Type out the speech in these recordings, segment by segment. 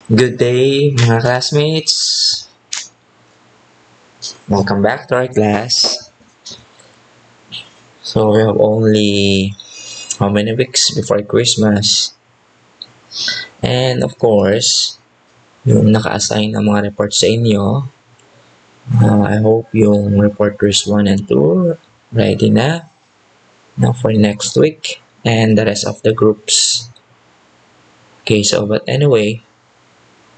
Good day, mga classmates. Welcome back to our class. So we have only how many weeks before Christmas? And of course, yung naka-assign na mga reports sa inyo, I hope yung reporters 1 and 2 ready na now for next week and the rest of the groups. Okay, so but anyway,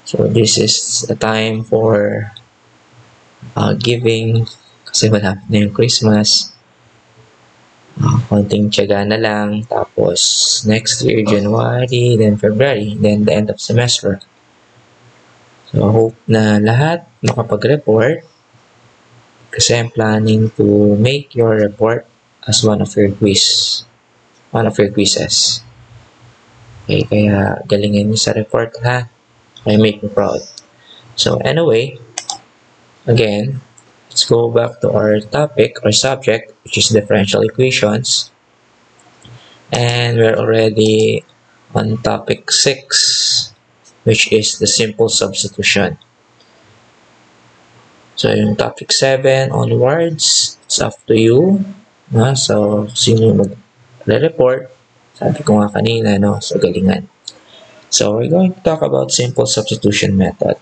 so this is a time for giving kasi malapit na yung Christmas. Konting tiyaga na lang, tapos next year, January, then February, then the end of semester. So, I hope na lahat makapag-report kasi I'm planning to make your report as one of your quizzes. Okay, kaya galingin niyo sa report ha. I make me proud. So, anyway, again, let's go back to our topic or subject, which is differential equations. And we're already on topic 6, which is the simple substitution. So, yung topic 7 onwards, it's up to you. So, sino yung mag-report? Sabi ko nga kanina, so galingan. So, we're going to talk about simple substitution method.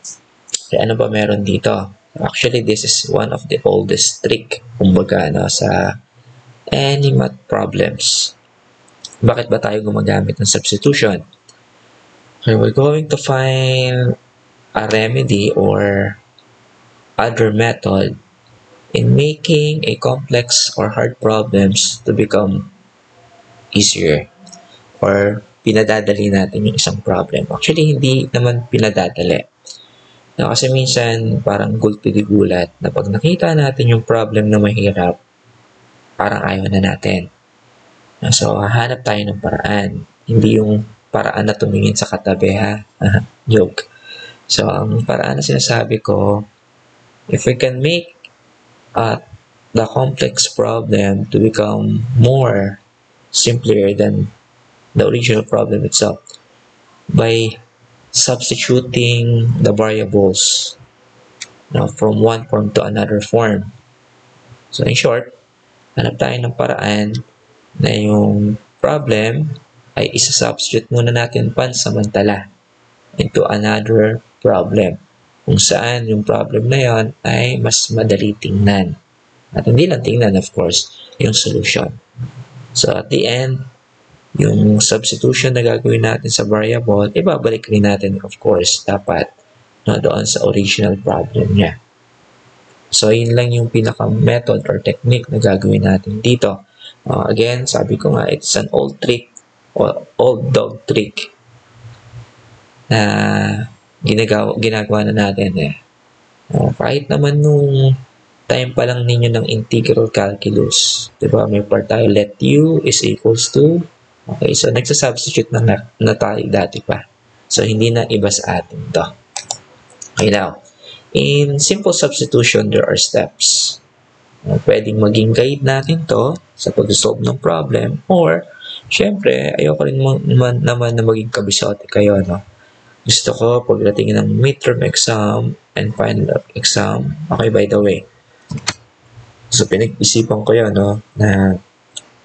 Ano ba meron dito? Actually, this is one of the oldest trick, kumbaga, sa any math problems. Bakit ba tayo gumagamit ng substitution? Okay, we're going to find a remedy or other method in making a complex or hard problems to become easier or pinadadali natin yung isang problem. Actually, hindi naman pinadadali. Kasi minsan parang gulpi-gulat na pag nakita natin yung problem na mahirap, parang ayaw na natin. So, hahanap tayo ng paraan. Hindi yung paraan na tumingin sa katabi, ha? Joke. So, ang paraan na sinasabi ko, if we can make the complex problem to become more simpler than the original problem itself by substituting the variables from one form to another form. So, in short, hanap tayo ng paraan na yung problem ay isa-substitute muna natin pansamantala into another problem kung saan yung problem na yon ay mas madali tingnan. At hindi lang tingnan, of course, yung solution. So, at the end, yung substitution na gagawin natin sa variable, ibabalik rin natin, of course, dapat doon sa original problem niya. So, yun lang yung pinaka-method or technique na gagawin natin dito. Again, sabi ko nga, it's an old trick or old dog trick na ginagawa na natin. Kahit naman nung time pa lang ninyo ng integral calculus, diba? May part tayo, let u is equals to. Okay, so nagsasubstitute na tayo dati pa. So, hindi na iba sa atin to. Okay, now, in simple substitution, there are steps. Pwedeng maging guide natin to sa pag-solve ng problem or, syempre, ayoko rin naman na maging kabisote kayo, Gusto ko, pagdating ng midterm exam and final exam, okay, by the way, so pinag-isipan ko yun, na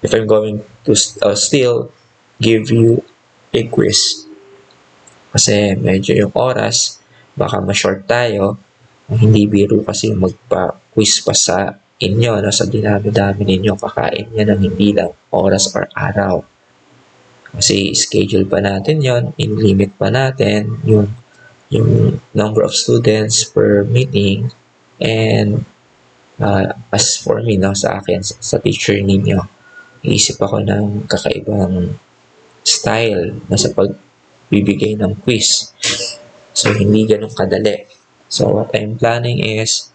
if I'm going to still give you a quiz. Kasi medyo yung oras, baka ma-short tayo. Hindi biro kasi magpa-quiz pa sa inyo, sa dinami-dami ninyo, kakain niya ng hindi lang oras or araw. Kasi schedule pa natin yon, in limit pa natin yung number of students per meeting, and as for me, sa akin, sa teacher ninyo, iisip ako ng kakaibang style na sa pagbibigay ng quiz. So, hindi ganun kadali. So, what I'm planning is,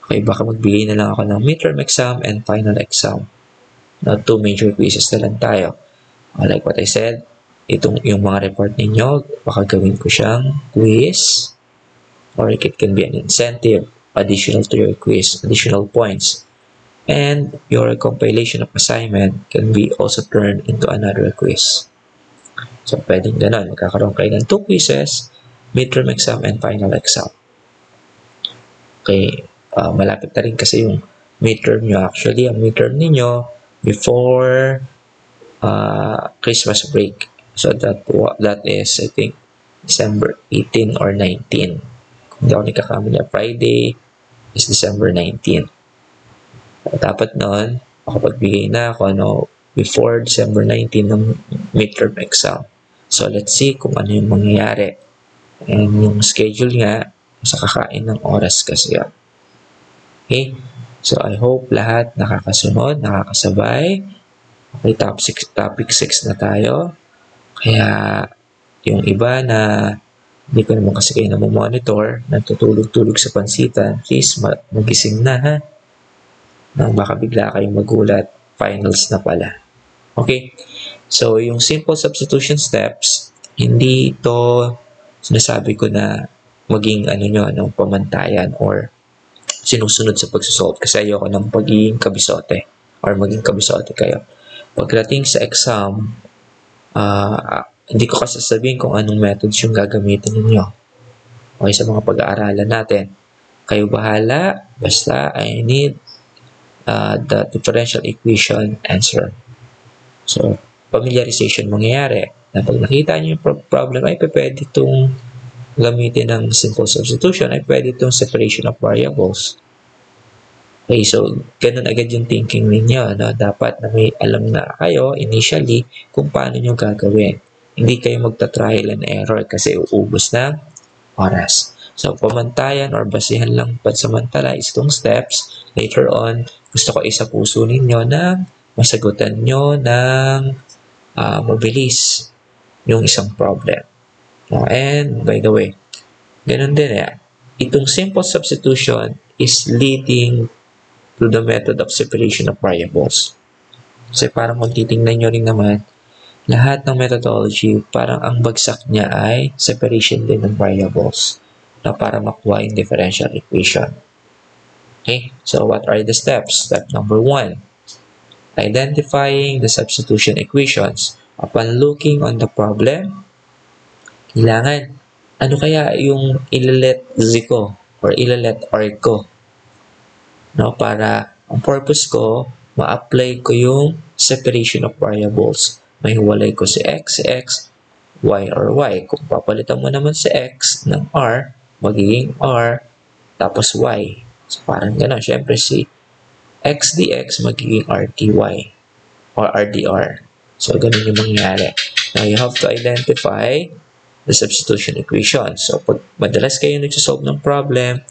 okay, baka magbigay na lang ako ng midterm exam and final exam. Now, 2 major quizzes na lang tayo. Like what I said, yung mga report ninyo, baka gawin ko siyang quiz, or it can be an incentive, additional to your quiz, additional points. And your compilation of assignment can be also turned into another quiz. So, pwedeng ganun. Magkakaroon kayo ng 2 quizzes midterm exam and final exam. Okay, malapit na rin kasi yung midterm nyo. Actually, ang midterm ninyo before Christmas break. So that is, I think, December 18 or 19. Kung hindi ako nagkakamali, Friday is December 19. Dapat noon, makapagbigay na ako before December 19 ng midterm exam. So let's see kung ano yung mangyayari. And yung schedule nga, sa kakain ng oras kasi yan. Okay? So I hope lahat nakakasunod, nakakasabay. Okay, topic 6 na tayo. Kaya yung iba na hindi ko naman kasi kayo monitor, natutulog-tulog sa pansitan, please magising na ha. Nang baka bigla kayong magulat, finals na pala. Okay, so yung simple substitution steps, hindi ito sinasabi ko na maging pamantayan or sinusunod sa pagsusolve kasi ayoko ng pagiging kabisote or maging kabisote kayo. Pagdating sa exam, hindi ko kasi sabihin kung anong methods yung gagamitin ninyo. Okay, sa mga pag-aaralan natin. Kayo bahala, basta I need the differential equation answer. So, familiarization mangyayari. Na pag nakita nyo yung problem, ay pwede itong gamitin ng simple substitution, ay pwede itong separation of variables. Okay, so ganun agad yung thinking ninyo. Dapat na may alam na kayo initially kung paano nyo gagawin. Hindi kayo magta-trial and error kasi uubos ng oras. So, pamantayan or basihan lang pansamantala is itong steps. Later on, gusto ko isa puso ninyo na masagutan nyo ng mabilis yung isang problem. And, by the way, ganun din itong simple substitution is leading to the method of separation of variables. Kasi parang kung titingnan nyo rin naman, lahat ng methodology, parang ang bagsak niya ay separation din ng variables na para makuha yung differential equation. Okay, so what are the steps? Step number 1, identifying the substitution equations. Upon looking on the problem, kailangan, ano kaya yung ilalet z ko or ilalet r ko? Para ang purpose ko, ma-apply ko yung separation of variables. Mahiwalay ko si x, y, or y. Kung papalitan mo naman si x ng r, magiging r, tapos y. So, parang gano'n. Siyempre, si x dx magiging r dy or r dr. So, ganun yung mangyayari. Now, you have to identify the substitution equation. So, pag madalas kayo nagsasolve ng problem,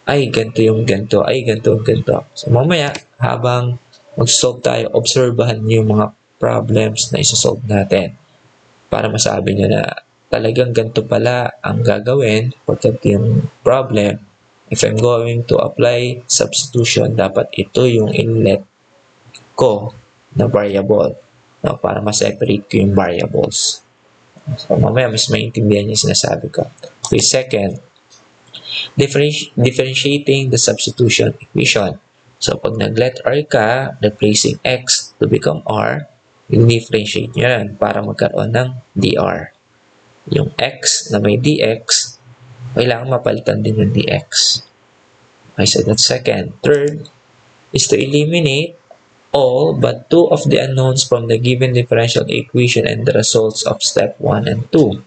ay, ganito yung ganito, ay, ganito yung ganito. So, mamaya, habang mag-solve tayo, obserbahan niyo yung mga problems na isa-solve natin para masabi niyo na talagang ganito pala ang gagawin pagkat yung problem. If I'm going to apply substitution, dapat ito yung inlet ko na variable para ma-separate ko yung variables. So, mamaya mas maintindihan yung sinasabi ko. Okay, second, differentiating the substitution equation. So, pag nag-let r ka, replacing x to become r, yung differentiate nyo yan para magkaroon ng dr. Yung x na may dx, kailangan mapalitan din yung dx. Okay, so that's second. Third is to eliminate all but two of the unknowns from the given differential equation and the results of step 1 and 2.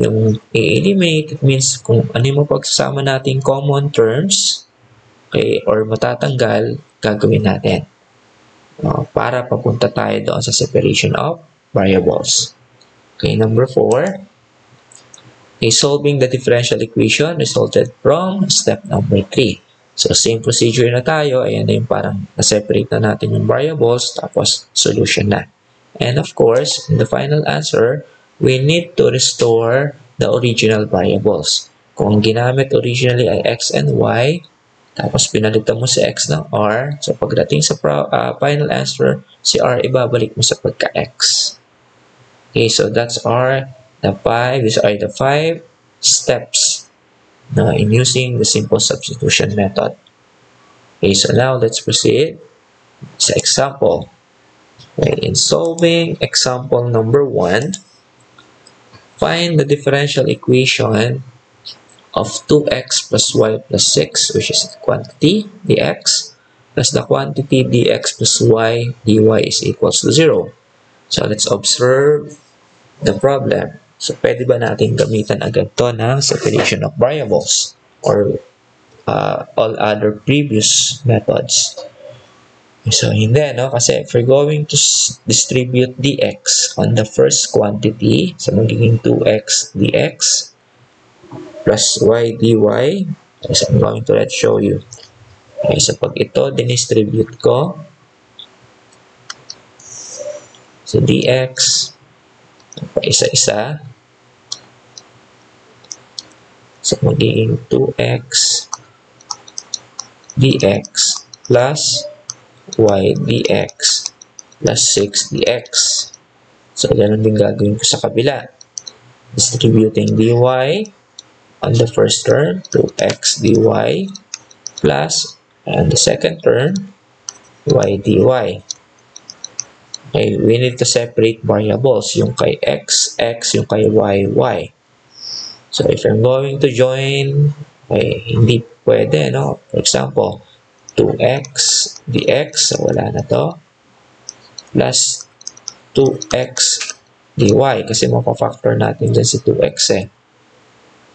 Yung i-eliminate, it means kung ano yung pagsasama natin common terms, okay, or matatanggal, gagawin natin. Para papunta tayo doon sa separation of variables. Okay, number 4, solving the differential equation resulted from step number 3. So, same procedure na tayo. Ayan na yung parang na-separate na natin yung variables, tapos solution na. And of course, in the final answer, we need to restore the original variables. Kung ginamit originally ay x and y, tapos pinalitan mo si x ng r, so pagdating sa final answer, si r ibabalik mo sa pagka-x. Okay, so these are the 5 steps in using the simple substitution method. Okay, so now let's proceed sa example. Okay, in solving example number 1, find the differential equation of 2x plus y plus 6, which is the quantity dx, plus the quantity dx plus y dy is equals to 0. So let's observe the problem. So pwede ba natin gamitan agad to ng separation of variables or all other previous methods? So hindi, no? Kasi if we're going to distribute dx on the first quantity, so magiging 2x dx plus y dy. So I'm going to let's show you. Okay, so pag ito dinistribute ko, so dx, isa-isa, so magiging 2x dx plus y dx plus 6 dx. So, ganun din gagawin ko sa kabila. Distributing dy on the first term, 2x dy plus, and the second term, y dy. Okay, we need to separate variables. Yung kay x, x. Yung kay y, y. So, if I'm going to join, okay, hindi pwede, no? For example, 2x dx, so wala na to, plus 2x dy, kasi mapafactor natin dyan si 2x eh.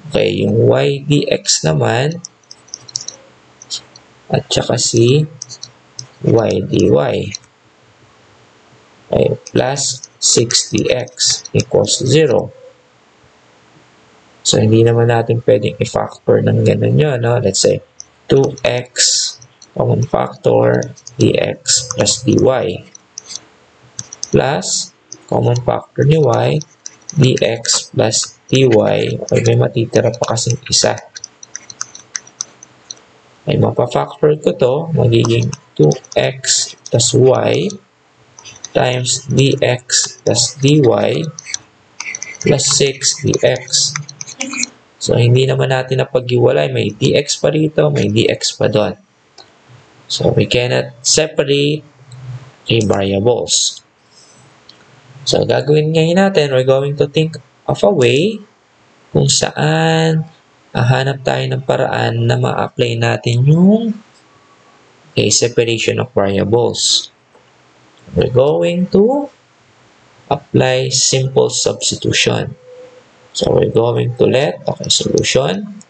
Okay, yung y dx naman, at saka si y dy, okay, plus 6 dx equals 0. So, hindi naman natin pwedeng i-factor ng ganun yun, no? Let's say, 2x common factor dx plus dy plus common factor ni y dx plus dy. Okay, may matitira pa kasing isa. Ay mapafactor ko to, magiging 2x plus y times dx plus dy plus 6 dx. So, hindi naman natin napag-iwalay. May dx pa rito, may dx pa doon. So, we cannot separate the variables. So, gagawin ngayon natin, we're going to think of a way kung saan hahanap tayo ng paraan na ma-apply natin yung separation of variables. We're going to apply simple substitution. So, we're going to let, okay, solution.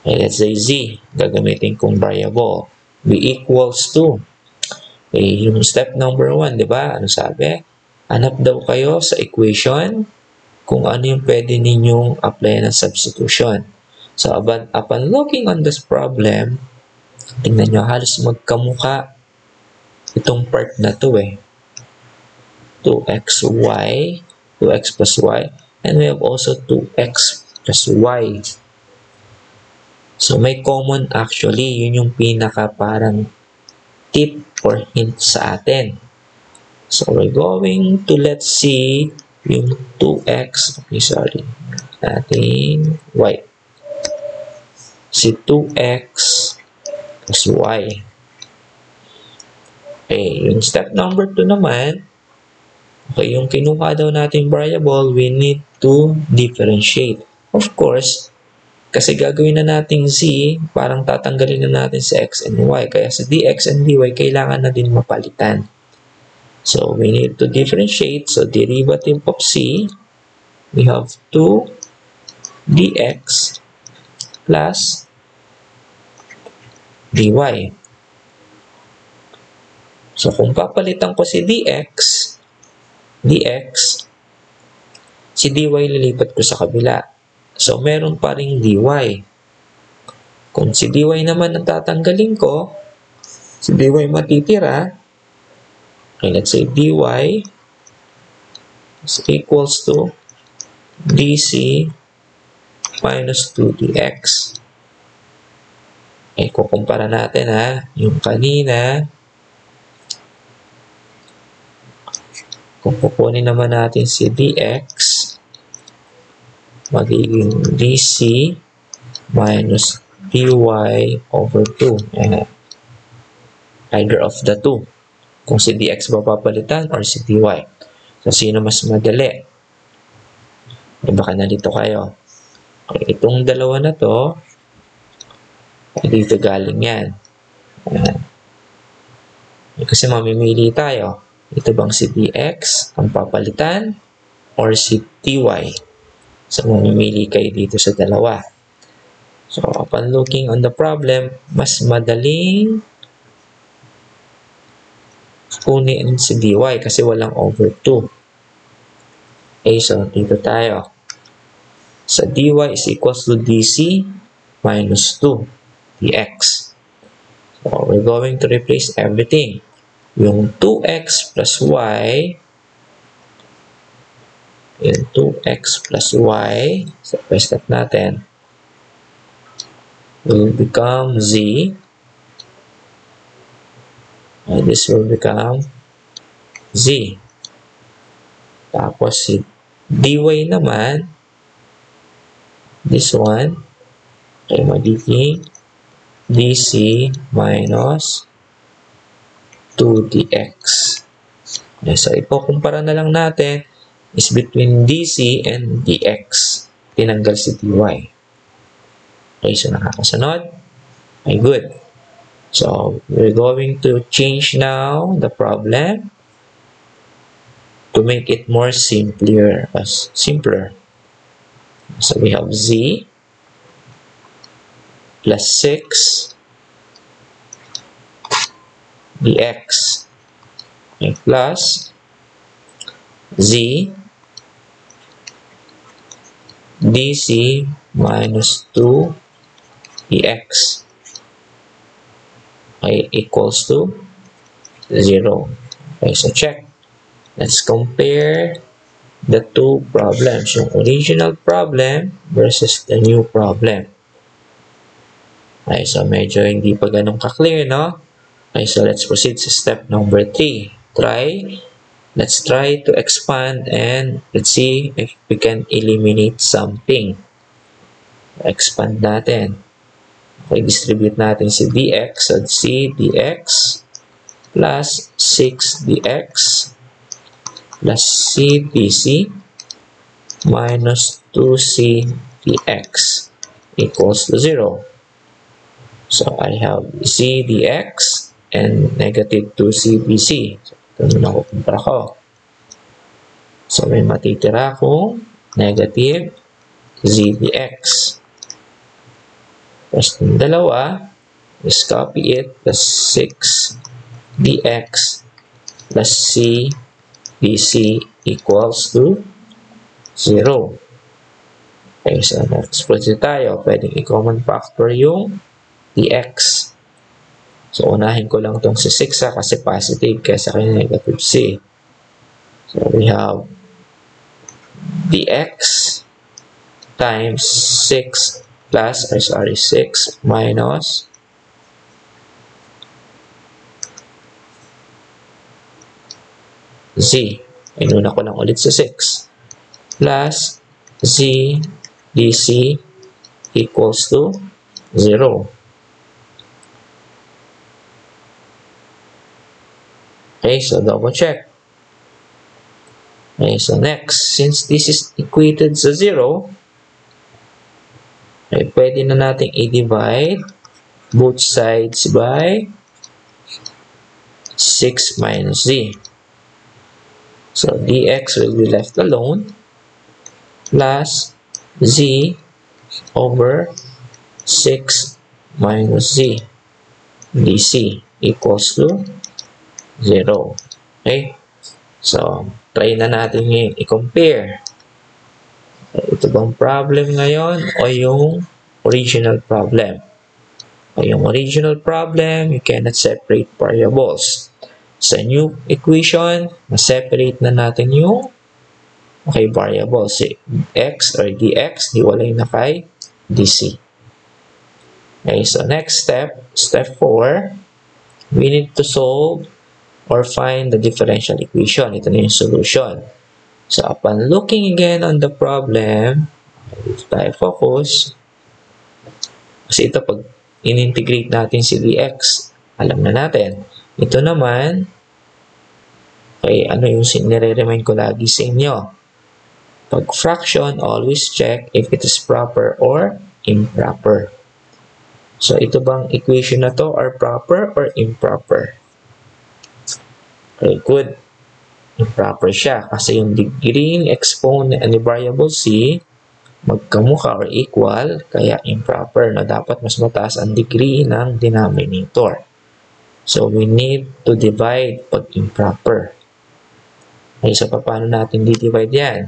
Let's say z, gagamitin kong variable, b equals to, yung step number 1, di ba? Ano sabi? Hanap daw kayo sa equation kung ano yung pwede ninyong apply ng substitution. So, upon looking on this problem, tingnan nyo, halos magkamuka itong part na to eh. 2x plus y, and we have also 2x plus y. So, may common actually. Yun yung pinaka parang tip or hint sa atin. So, we're going to, let's see, yung 2x, okay, sorry, natin y. Si 2x plus y. Okay, yung step number 2 naman, okay, yung kinuha daw natin variable, we need to differentiate. Of course, kasi gagawin na natin z, parang tatanggalin na natin si x and y. Kaya sa dx and dy, kailangan na din mapalitan. So, we need to differentiate. So, derivative of c, we have 2 dx plus dy. So, kung papalitan ko si dx, si dy lilipat ko sa kabila. So, meron pa ring dy. Kung si dy naman ang tatanggalin ko, si dy matitira. Okay, let's say dy is equals to dc minus 2dx. Okay, kukumpara natin ha. Yung kanina, kung kukunin naman natin si dx, magiging dc minus dy over 2. Ayan. Either of the two. kung si dx ba papalitan or si dy. So, sino mas madali? Baka nalito kayo. Okay, itong dalawa na to, dito galing yan. Ayan. Kasi mamimili tayo. Ito bang si dx ang papalitan or si dy? So, mamimili kayo dito sa dalawa. So, upon looking on the problem, mas madaling kunin si dy kasi walang over 2. Okay, so dito tayo. So, dy is equals to dc minus 2 dx. So, we're going to replace everything. Yung 2x plus y, yung 2x plus y, sa first step natin, will become z. And this will become z. Tapos si dy naman, this one, ay magiging dc minus 2 dx. Okay, so ipokumpara na lang natin is between dc and dx. Tinanggal si dy. Okay, so nakakasunod. Okay, good. So, we're going to change now the problem to make it more simpler. So, we have z plus 6 dx, okay, plus z dc minus 2 dx, okay, equals to 0. Okay, so check. Let's compare the two problems, yung original problem versus the new problem. Okay, so medyo hindi pa ganun ka-clear, no? Okay, so let's proceed to step number 3. Let's try to expand and let's see if we can eliminate something. Expand natin. Okay, distribute natin si dx. So, c dx plus 6 dx plus c dc minus 2c dx equals to 0. So, I have c dx and negative 2c dc. So, ito muna kukumpara ko. So, may matitira akong negative z dx. Tapos, yung dalawa, is copy it, plus 6 dx plus c dc equals to 0. Okay, so next proceed tayo. Pwedeng i-common factor yung dx. So, unahin ko lang itong si 6 kasi positive kaysa kay negative c. So, we have dx times 6 plus, 6 minus z. Inuna ko lang ulit sa 6 plus z dc equals to 0. Okay, so double check. Okay, so next, since this is equated sa 0, okay, pwede na natin i-divide both sides by 6 minus z. So, dx will be left alone plus z over 6 minus z dc equals to 0. Okay? So, try na natin yung i-compare. Ito bang problem ngayon o yung original problem? O yung original problem, you cannot separate variables. Sa new equation, ma-separate na natin yung variables. Si x or dx, hiwalay na kay dc. Okay, so next step, step 4, we need to solve or find the differential equation. Ito na yung solution. So, upon looking again on the problem, dito tayo focus. Kasi ito, pag in-integrate natin si dx, alam na natin. Ito naman, Okay, ano yung nire-remind ko lagi sa inyo? Pag fraction, always check if it is proper or improper. So, ito bang equation na to are proper or improper? Okay, good. Improper siya kasi yung degree ng exponent ni variable c magkamukha or equal, kaya improper na dapat mas mataas ang degree ng denominator. So, we need to divide pag improper. Okay, so paano natin di-divide yan?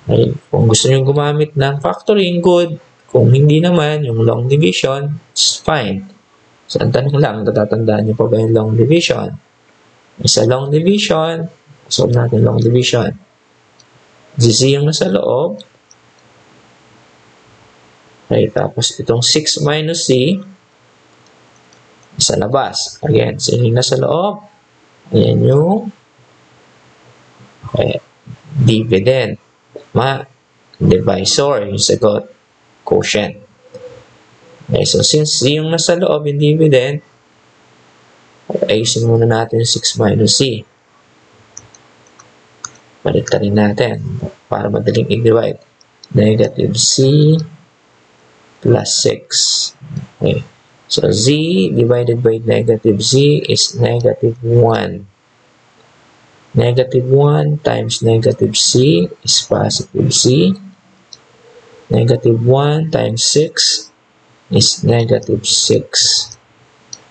Okay, kung gusto nyo gumamit ng factoring, good. Kung hindi naman, yung long division, it's fine. So, ang tanong lang, natatandaan nyo pa ba yung long division? Sa long division, solve natin long division. Z yung nasa loob. Okay, tapos itong 6 minus c sa labas. Again, sino yung nasa loob? Ayan yung dividend. Divisor, yung sagot, quotient. Okay, so since c yung nasa loob, yung dividend, ayusin muna natin yung 6 minus c. Baliktad natin para madaling i-divide. Negative c plus 6. Okay. So, z divided by negative z is negative 1. Negative 1 times negative c is positive c. Negative 1 times 6 is negative 6.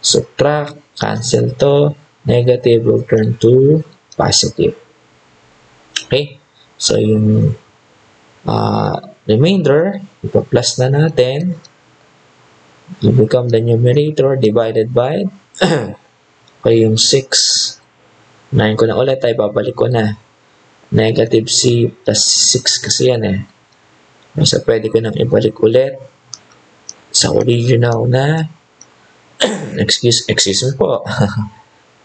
Subtract, cancel to. Negative will turn to positive. Okay? So, yung remainder, ipa-plus na natin. You become the numerator divided by okay, yung 6. 9 ko na ulit, ay babalik ko na. Negative c plus 6 kasi yan eh. So, pwede ko nang ibalik ulit sa original na excuse me po.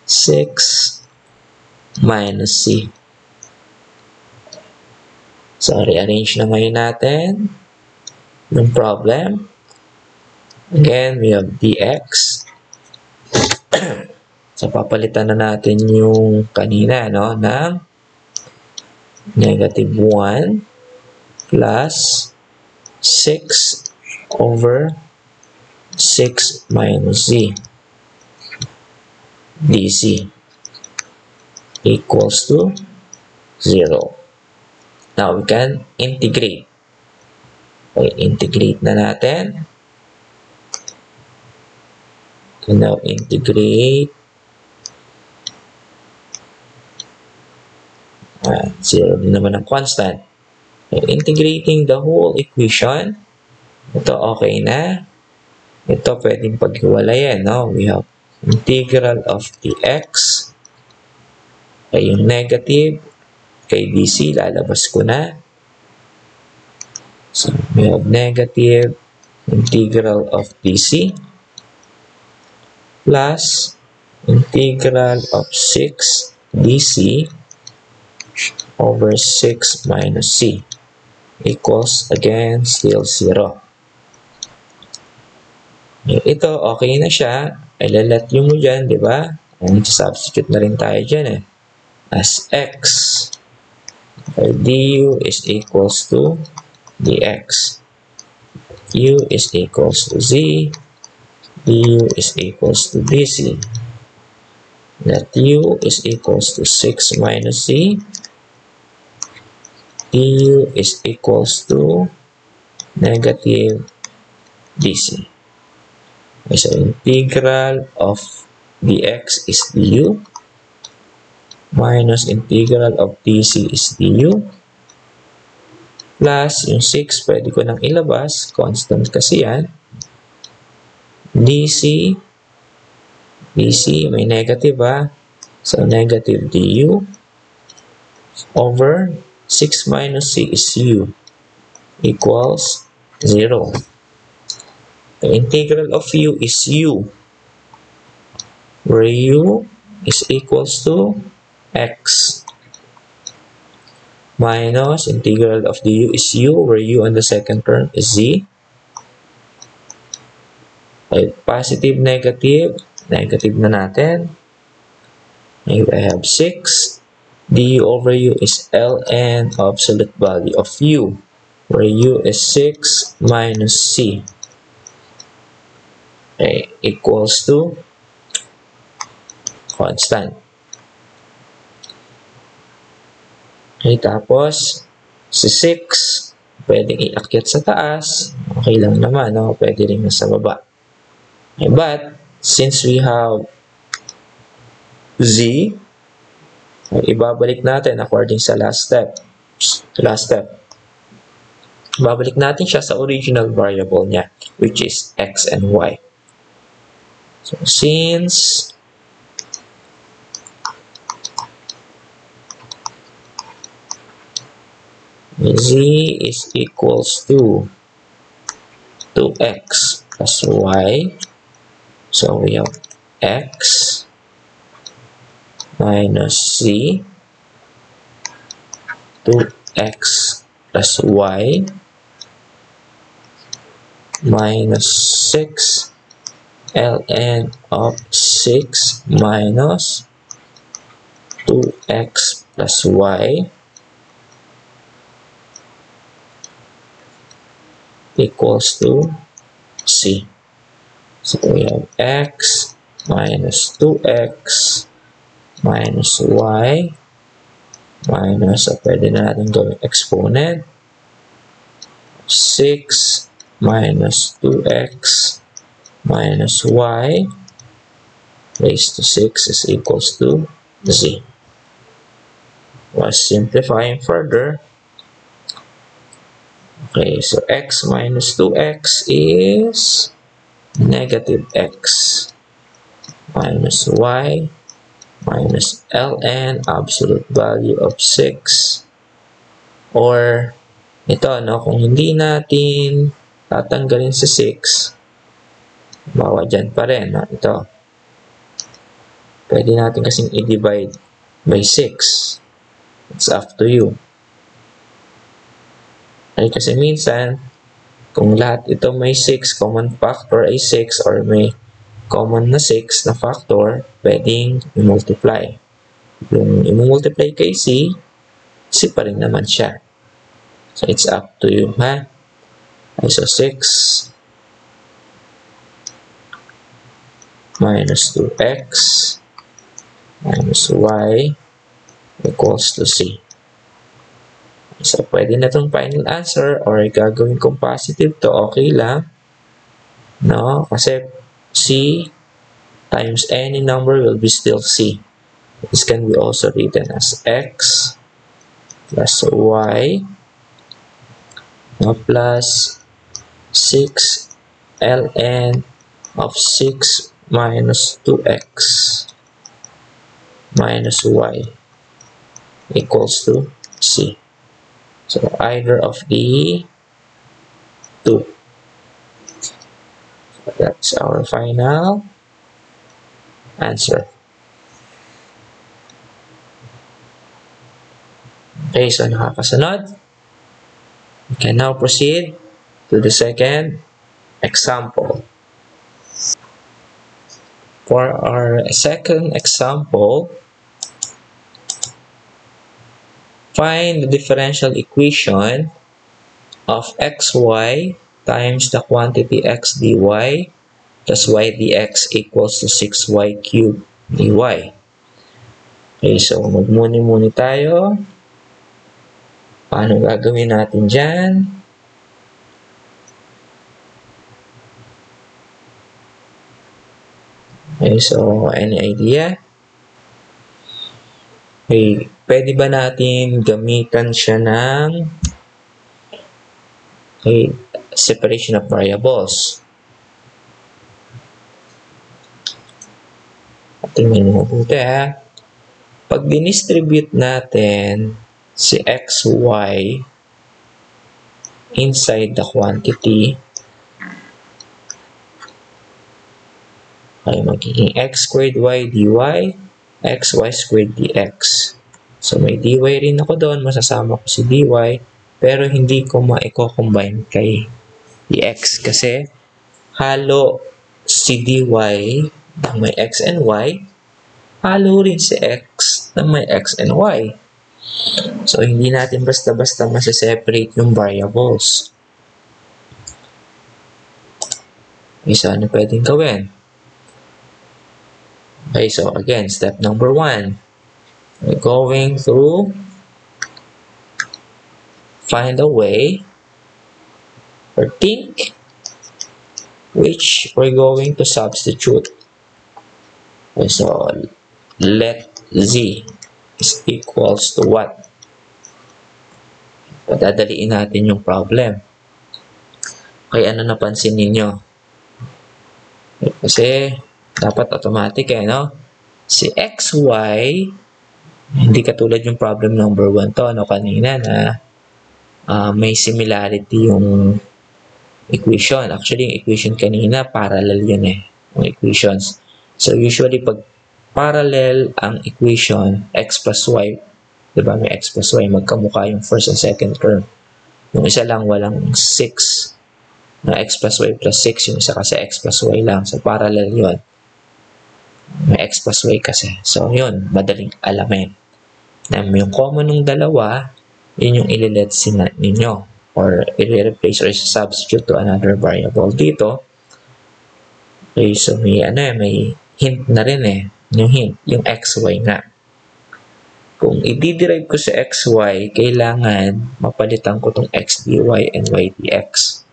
6 minus c. So, rearrange na ngayon natin yung problem. Again, we have dx. So, papalitan na natin yung kanina, no, ng negative 1 plus 6 over 6 minus z dc equals to 0. Now, we can integrate. Okay, integrate na natin. And now, integrate. 0 din naman ang constant. Okay, integrating the whole equation. Ito, okay na. Ito, pwedeng paghiwalayan, no? We have integral of dx. Okay, yung negative kay dc, lalabas ko na. So, we have negative integral of dc plus integral of 6 dc over 6 minus c equals, again, still 0. Ito, okay na siya. Ilalat yung mo dyan, di ba? Substitute na rin tayo dyan eh. As x. Okay, du is equals to dx. U is equals to z. Du is equals to dc. That u is equals to 6 minus c. Du is equals to negative dc. Okay, so integral of dx is du minus integral of dc is du plus yung 6 pwede ko nang ilabas, constant kasi yan, dc may negative so negative du over 6 minus c is u equals 0. The integral of u is u, where u is equals to x, minus integral of du is u, where u on the second term is z. Okay, positive, negative na natin. Here I have 6. du over u is ln absolute value of u, where u is 6 minus c. Okay, equals to constant. Okay, tapos si 6, pwedeng iakyat sa taas. Okay lang naman, no? Pwede rin sa baba. Okay, but since we have z, ibabalik natin according sa last step. Babalik natin siya sa original variable niya, which is x and y. So, since z is equals to 2x plus y, so we have x minus c, 2x plus y minus 6 ln of 6 minus 2x plus y equals to c. So we have x minus 2x minus y minus, pwede na natin gawing exponent, 6 minus 2x minus y raised to 6 is equals to z. Was simplifying further. Okay, so x minus 2x is negative x minus y minus ln absolute value of 6, or ito, no, kung hindi natin tatanggalin sa 6, bawa dyan pa rin, no? Ito, pwede natin kasing i-divide by 6. It's up to you. Ay, kasi minsan, kung lahat ito may 6, common factor ay 6, or may common na 6 na factor, pwedeng i-multiply. Yung i-multiply kay c, c pa rin naman siya. So, it's up to you, ha? Okay, so 6 minus 2x minus y equals to c. So, pwede na itong final answer, or gagawin kong positive to, okay lang. No? Kasi c times any number will be still c. This can be also written as x plus y plus 6 ln of 6 minus 2x minus y equals to c. So, either of the two. So, that's our final answer. Okay, so nakakasunod. We can now proceed to the second example. For our second example, find the differential equation of xy times the quantity x dy plus y dx equals to 6y cubed dy. Okay, so magmuni-muni tayo. Paano gagawin natin dyan? Okay, so any idea? Okay, pwede ba natin gamitan siya ng separation of variables? Tingnan mo mabuti, ha. Pag dinistribute natin si xy inside the quantity, ay magiging x squared y dy, xy squared dx. So, may dy rin ako doon. Masasama ko si dy, pero hindi ko ma-combine kay dx kasi halo si dy na may x and y, halo rin si x na may x and y. So, hindi natin basta-basta masiseparate yung variables. Okay, so ano pwedeng gawin? Okay, so again, step number 1. We're going to find a way or think which we're going to substitute. Okay, so let z is equals to what? Padadaliin natin yung problem. Okay, ano napansin ninyo? Kasi dapat automatic no? Si xy, hindi katulad yung problem number 1 to, kanina na may similarity yung equation. Actually, yung equation kanina, parallel yun yung equations. So, usually, pag parallel ang equation, x plus y, diba, may x plus y, magkamukha yung first and second term. Yung isa lang, walang 6 na x plus y plus 6, yung isa kasi x plus y lang. So, parallel yun. May x plus y kasi. So, yun, madaling alamin. Na yung common ng dalawa, yun yung ililet's ninyo. Or i-replace or substitute to another variable dito. Okay, so may may hint na rin yung hint, yung xy nga. Kung i-derive ko sa xy, kailangan mapalitan ko tong x dy and y dx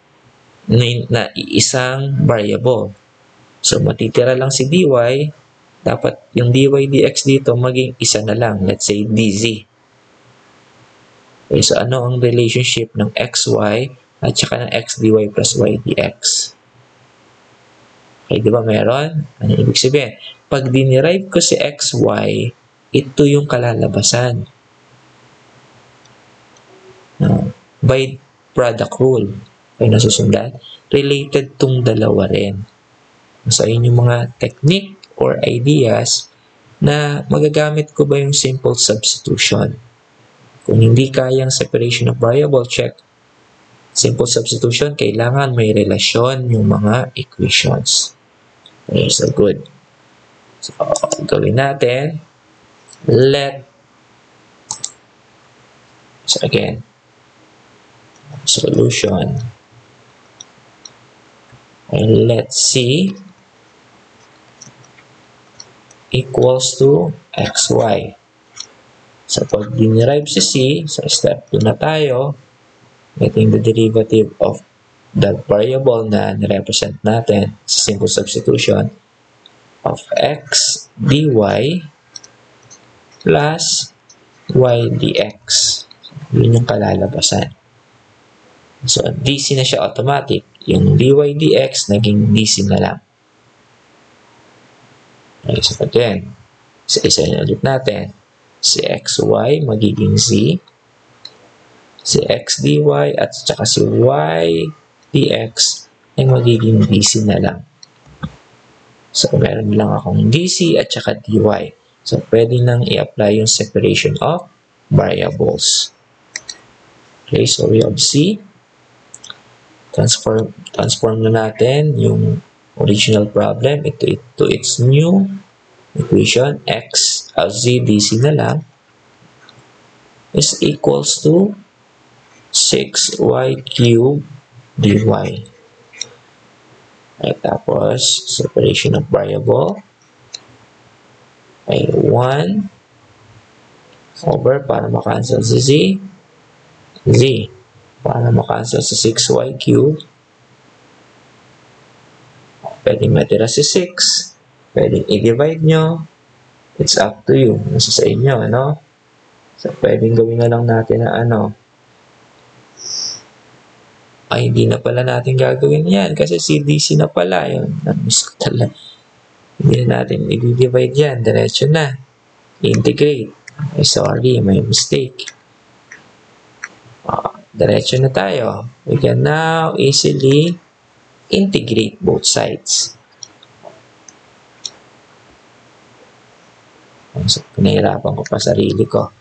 na isang variable. So matitira lang si dy, dapat yung dy dx dito maging isa na lang, let's say dz. Okay, so ano ang relationship ng xy at saka ng x dy plus y dx? Okay, di ba meron? Ano ibig sabihin? Pag dinerive ko si xy, ito yung kalalabasan. By product rule. Okay, nasusundan? Related tong dalawa rin. So, yun yung mga technique or ideas na magagamit ko ba yung simple substitution. Kung hindi kayang separation of variable, check. Simple substitution, kailangan may relasyon yung mga equations. Okay, so good. So, gawin natin. So again, solution. And let C equals to xy. So, pag dinerive si C, so step 2 na tayo, getting the derivative of the variable na nirepresent natin sa simple substitution of x dy plus y dx. Yun yung kalalabasan. So, dc na siya automatic. Yung dy dx, naging dc na lang. Okay, so again, isa-isa ulit natin. Si xy magiging z, si x dy at saka si y dx ay magiging dc na lang. So, meron lang akong dc at saka dy. So, pwede nang i-apply yung separation of variables. Okay, so we have c. Transform na natin yung original problem ito its new equation x z dc na lang is equals to 6y cubed dy. At tapos separation of variable ay 1 over para makancel si z para makancel sa 6y cubed. Pwedeng matira si 6. Pwedeng i-divide nyo. It's up to you. Nasa sa inyo, So, pwedeng gawin na lang natin na ay, hindi na pala natin gagawin yan kasi CDC na pala yun. Namiss ko talaga. Hindi na natin i-divide yan. Diretso na. Integrate. Ay, sorry. May mistake. Diretso na tayo. We can now easily integrate both sides. So, pinahirapan ko pa sarili ko.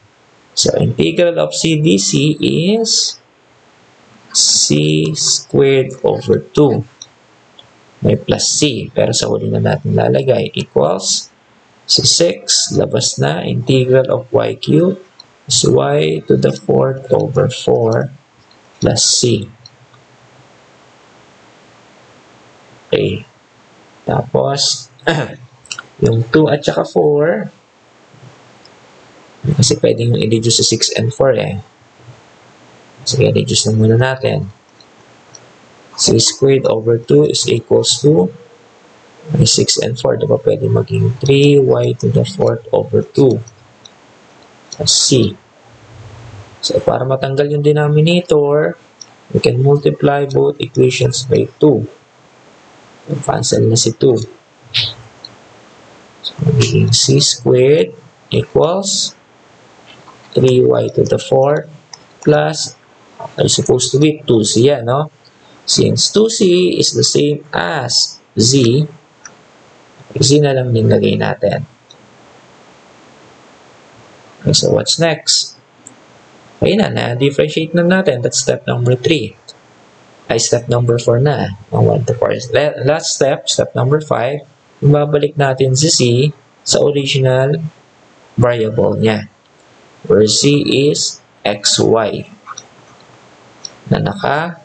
So, integral of CDC is c squared over 2. May plus c. Pero sa huli na natin lalagay equals So 6, labas na. Integral of y cubed is y to the 4th over 4 plus c. Okay. Tapos, yung 2 at saka 4, kasi pwedeng i-reduce sa 6 and 4 eh. Sige, reduce na muna natin. C squared over 2 is equals to 6 and 4. Diba pwede maging 3y to the 4th over 2 plus c. So, para matanggal yung denominator, we can multiply both equations by 2. So, cancel na si 2. So, magiging c squared equals 3y to the 4th plus, are supposed to be 2c yan, no? Since 2c is the same as z, z na lang din lagay natin. Okay, so what's next? Okay na-differentiate na natin. That's step number 3. Ay, step number 4 na. 1 to 4. Last step, step number 5, ibabalik natin si c sa original variable niya, where c is xy na naka-squared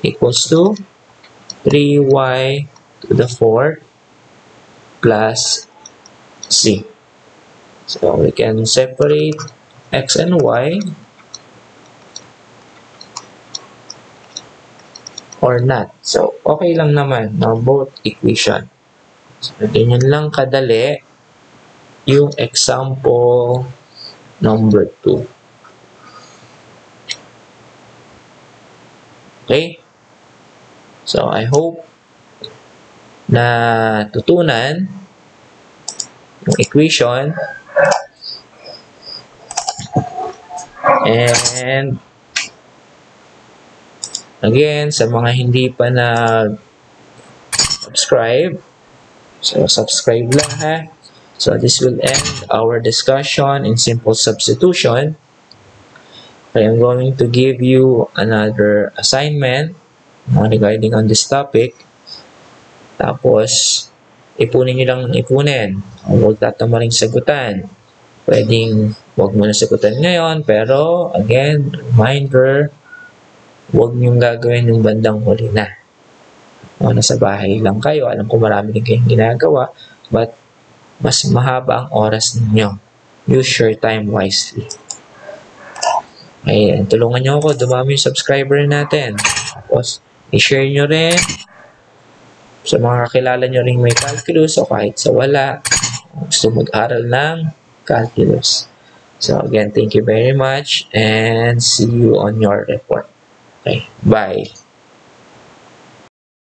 equals to 3y to the 4th plus c. So we can separate x and y or not. So okay lang naman, no? Both equation. So ganyan lang kadali yung example number 2. Okay? So, I hope na tutunan yung equation and again, sa mga hindi pa na subscribe, so subscribe lang ha. So, this will end our discussion in simple substitution. I am going to give you another assignment regarding on this topic. Tapos, ipunin nyo lang ng ipunin. Huwag tatamaring sagutan. Pwedeng huwag mo na sagutan ngayon, pero again, reminder, huwag nyo gagawin yung bandang huli na. Nasa bahay lang kayo, alam ko marami din kayong ginagawa, but mas mahaba ang oras ninyo. Use your time wisely. Ayan, tulungan nyo ako, dumami yung subscriber natin. Tapos, i-share nyo rin sa mga kakilala nyo rin may calculus o kahit sa wala, gusto mag-aral ng calculus. So, again, thank you very much and see you on your report. Okay, bye.